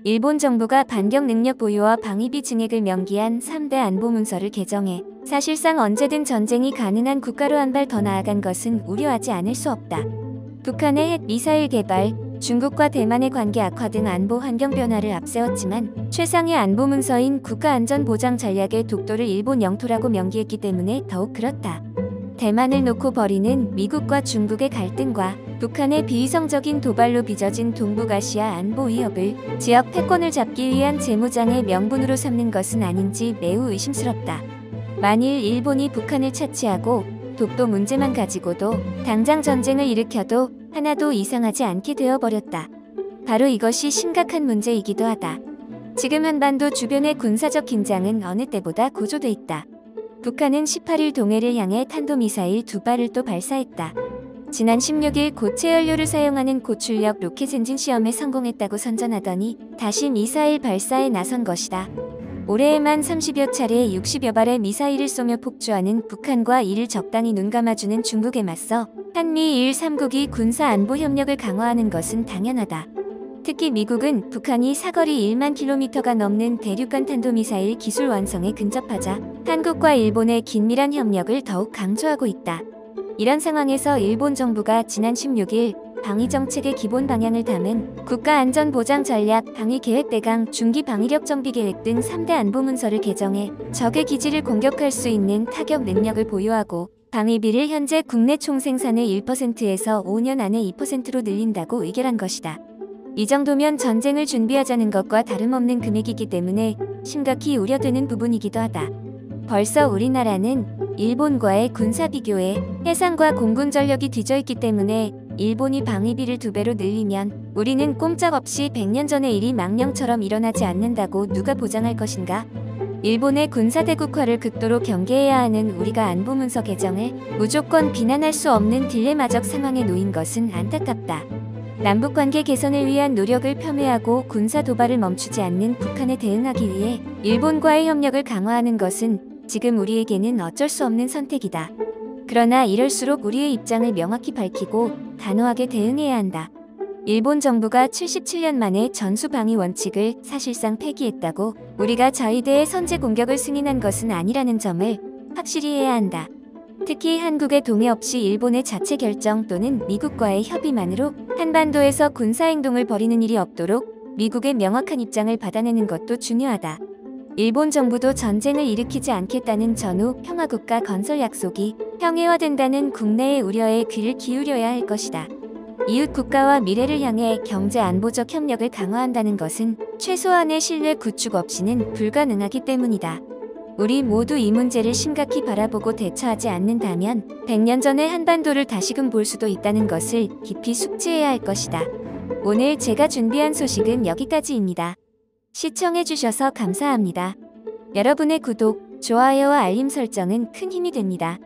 일본 정부가 반격 능력 보유와 방위비 증액을 명기한 3대 안보 문서를 개정해 사실상 언제든 전쟁이 가능한 국가로 한 발 더 나아간 것은 우려하지 않을 수 없다. 북한의 핵 미사일 개발, 중국과 대만의 관계 악화 등 안보 환경 변화를 앞세웠지만 최상의 안보 문서인 국가안전보장 전략의 독도를 일본 영토라고 명기했기 때문에 더욱 그렇다. 대만을 놓고 벌이는 미국과 중국의 갈등과 북한의 비이성적인 도발로 빚어진 동북아시아 안보 위협을 지역 패권을 잡기 위한 재무장의 명분으로 삼는 것은 아닌지 매우 의심스럽다. 만일 일본이 북한을 차치하고 독도 문제만 가지고도 당장 전쟁을 일으켜도 하나도 이상하지 않게 되어버렸다. 바로 이것이 심각한 문제이기도 하다. 지금 한반도 주변의 군사적 긴장은 어느 때보다 고조돼 있다. 북한은 18일 동해를 향해 탄도미사일 2발을 또 발사했다. 지난 16일 고체 연료를 사용하는 고출력 로켓 엔진 시험에 성공했다고 선전하더니 다시 미사일 발사에 나선 것이다. 올해에만 30여 차례 60여 발의 미사일을 쏘며 폭주하는 북한과 이를 적당히 눈감아주는 중국에 맞서 한미일 3국이 군사안보 협력을 강화하는 것은 당연하다. 특히 미국은 북한이 사거리 1만 킬로미터가 넘는 대륙간 탄도미사일 기술 완성에 근접하자 한국과 일본의 긴밀한 협력을 더욱 강조하고 있다. 이런 상황에서 일본 정부가 지난 16일 방위정책의 기본 방향을 담은 국가안전보장 전략 방위계획대강 중기방위력 정비계획 등 3대 안보문서를 개정해 적의 기지를 공격할 수 있는 타격 능력을 보유하고 방위비를 현재 국내 총생산의 1%에서 5년 안에 2%로 늘린다고 의결한 것이다. 이 정도면 전쟁을 준비하자는 것과 다름없는 금액이기 때문에 심각히 우려되는 부분이기도 하다. 벌써 우리나라는 일본과의 군사 비교에 해상과 공군 전력이 뒤져있기 때문에 일본이 방위비를 2배로 늘리면 우리는 꼼짝없이 100년 전의 일이 망령처럼 일어나지 않는다고 누가 보장할 것인가? 일본의 군사대국화를 극도로 경계해야 하는 우리가 안보문서 개정을 무조건 비난할 수 없는 딜레마적 상황에 놓인 것은 안타깝다. 남북관계 개선을 위한 노력을 폄훼하고 군사 도발을 멈추지 않는 북한에 대응하기 위해 일본과의 협력을 강화하는 것은 지금 우리에게는 어쩔 수 없는 선택이다. 그러나 이럴수록 우리의 입장을 명확히 밝히고 단호하게 대응해야 한다. 일본 정부가 77년 만에 전수방위 원칙을 사실상 폐기했다고 우리가 저희대의 선제 공격을 승인한 것은 아니라는 점을 확실히 해야 한다. 특히 한국의 동의 없이 일본의 자체 결정 또는 미국과의 협의만으로 한반도에서 군사행동을 벌이는 일이 없도록 미국의 명확한 입장을 받아내는 것도 중요하다. 일본 정부도 전쟁을 일으키지 않겠다는 전후 평화국가 건설 약속이 평해화된다는 국내의 우려에 귀를 기울여야 할 것이다. 이웃 국가와 미래를 향해 경제 안보적 협력을 강화한다는 것은 최소한의 신뢰 구축 없이는 불가능하기 때문이다. 우리 모두 이 문제를 심각히 바라보고 대처하지 않는다면 100년 전의 한반도를 다시금 볼 수도 있다는 것을 깊이 숙지해야 할 것이다. 오늘 제가 준비한 소식은 여기까지입니다. 시청해주셔서 감사합니다. 여러분의 구독, 좋아요와 알림 설정은 큰 힘이 됩니다.